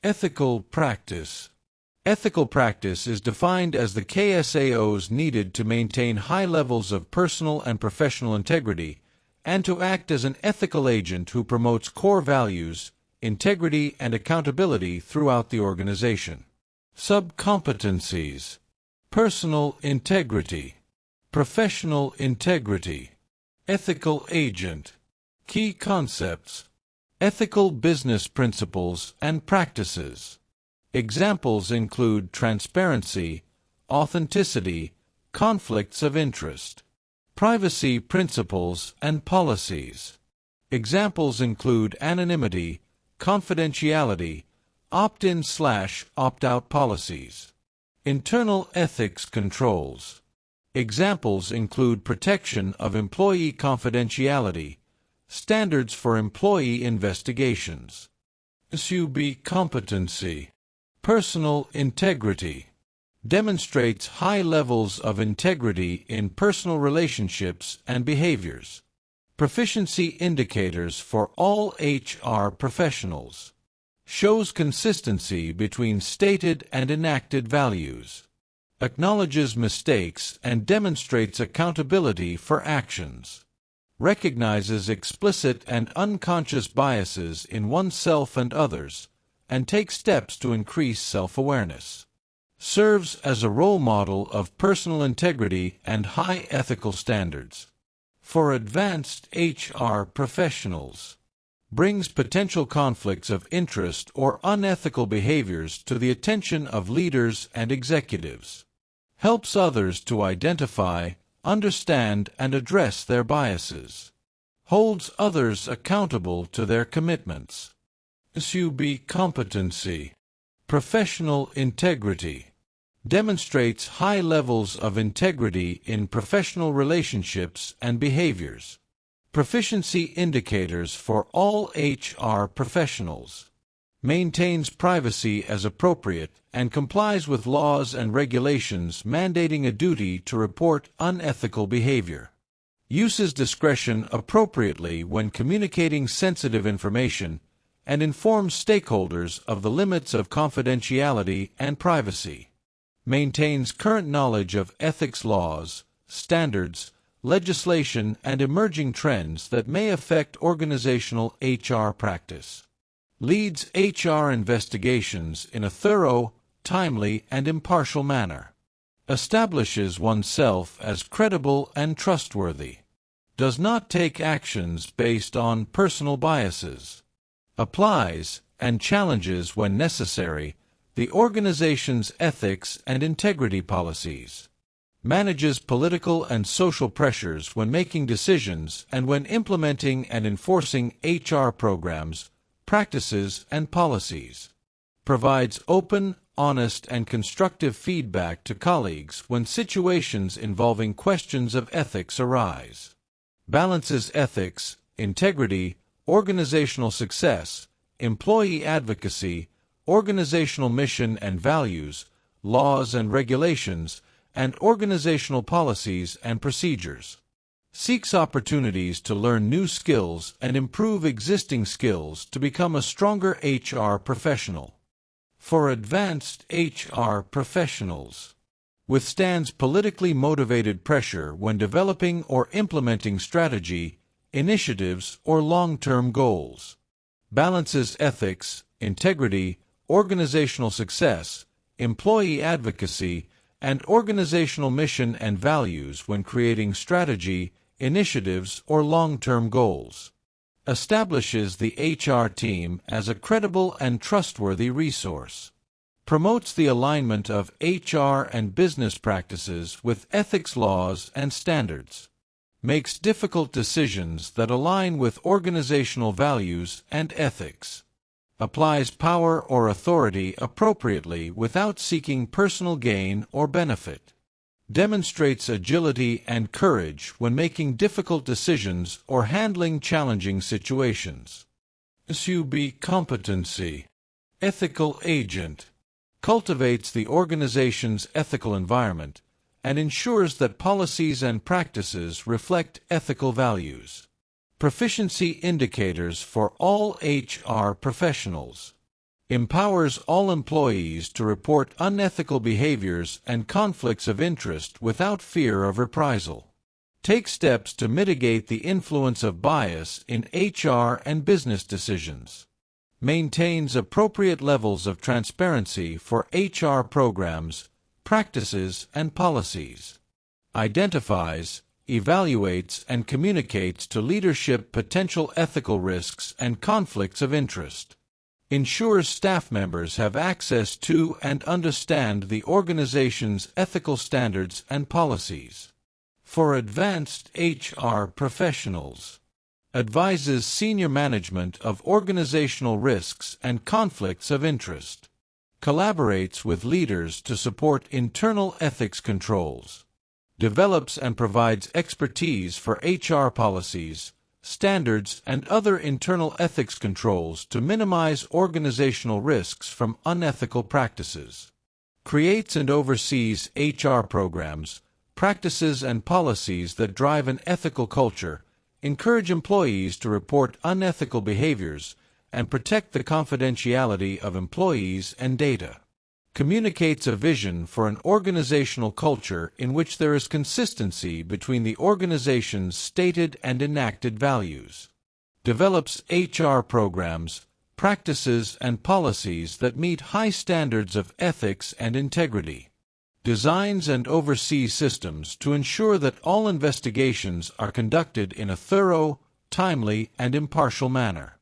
Ethical practice. Ethical practice is defined as the KSAOs needed to maintain high levels of personal and professional integrity, and to act as an ethical agent who promotes core values, integrity, and accountability throughout the organization. Sub-competencies: personal integrity, professional integrity, ethical agent. Key concepts: ethical business principles and practices. Examples include transparency, authenticity, conflicts of interest. Privacy principles and policies. Examples include anonymity, confidentiality, opt-in/opt-out policies. Internal ethics controls. Examples include protection of employee confidentiality, standards for employee investigations. Sub-competency. Personal integrity. Demonstrates high levels of integrity in personal relationships and behaviors. Proficiency indicators for all HR professionals. Shows consistency between stated and enacted values. Acknowledges mistakes and demonstrates accountability for actions. Recognizes explicit and unconscious biases in oneself and others, and takes steps to increase self-awareness. Serves as a role model of personal integrity and high ethical standards. For advanced HR professionals. Brings potential conflicts of interest or unethical behaviors to the attention of leaders and executives. Helps others to identify, understand, and address their biases. Holds others accountable to their commitments. Sub-competency. Professional integrity. Demonstrates high levels of integrity in professional relationships and behaviors. Proficiency indicators for all HR professionals. Maintains privacy as appropriate and complies with laws and regulations mandating a duty to report unethical behavior. Uses discretion appropriately when communicating sensitive information and informs stakeholders of the limits of confidentiality and privacy. Maintains current knowledge of ethics laws, standards, legislation, and emerging trends that may affect organizational HR practice. Leads HR investigations in a thorough, timely, and impartial manner. Establishes oneself as credible and trustworthy. Does not take actions based on personal biases. Applies, and challenges when necessary, the organization's ethics and integrity policies. Manages political and social pressures when making decisions and when implementing and enforcing HR programs, practices, and policies. Provides open, honest, and constructive feedback to colleagues when situations involving questions of ethics arise. Balances ethics, integrity, organizational success, employee advocacy, organizational mission and values, laws and regulations, and organizational policies and procedures. Seeks opportunities to learn new skills and improve existing skills to become a stronger HR professional. For advanced HR professionals. Withstands politically motivated pressure when developing or implementing strategy, initiatives, or long-term goals. Balances ethics, integrity, organizational success, employee advocacy, and organizational mission and values when creating strategy, initiatives, or long-term goals. Establishes the HR team as a credible and trustworthy resource. Promotes the alignment of HR and business practices with ethics laws and standards. Makes difficult decisions that align with organizational values and ethics. Applies power or authority appropriately without seeking personal gain or benefit. Demonstrates agility and courage when making difficult decisions or handling challenging situations. Sub-competency. Ethical agent. Cultivates the organization's ethical environment and ensures that policies and practices reflect ethical values. Proficiency indicators for all HR professionals. empowers all employees to report unethical behaviors and conflicts of interest without fear of reprisal. Take steps to mitigate the influence of bias in HR and business decisions. Maintains appropriate levels of transparency for HR programs, practices, and policies. Identifies, evaluates, and communicates to leadership potential ethical risks and conflicts of interest. Ensures staff members have access to and understand the organization's ethical standards and policies. For advanced HR professionals. Advises senior management of organizational risks and conflicts of interest. Collaborates with leaders to support internal ethics controls. Develops and provides expertise for HR policies, standards, and other internal ethics controls to minimize organizational risks from unethical practices. Creates and oversees HR programs, practices, and policies that drive an ethical culture, encourage employees to report unethical behaviors, and protect the confidentiality of employees and data. Communicates a vision for an organizational culture in which there is consistency between the organization's stated and enacted values. Develops HR programs, practices, and policies that meet high standards of ethics and integrity. Designs and oversees systems to ensure that all investigations are conducted in a thorough, timely, and impartial manner.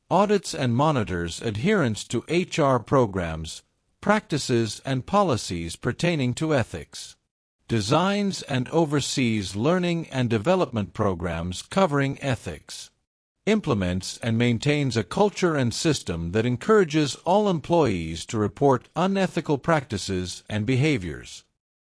Audits and monitors adherence to HR programs, practices, and policies pertaining to ethics. Designs and oversees learning and development programs covering ethics. Implements and maintains a culture and system that encourages all employees to report unethical practices and behaviors.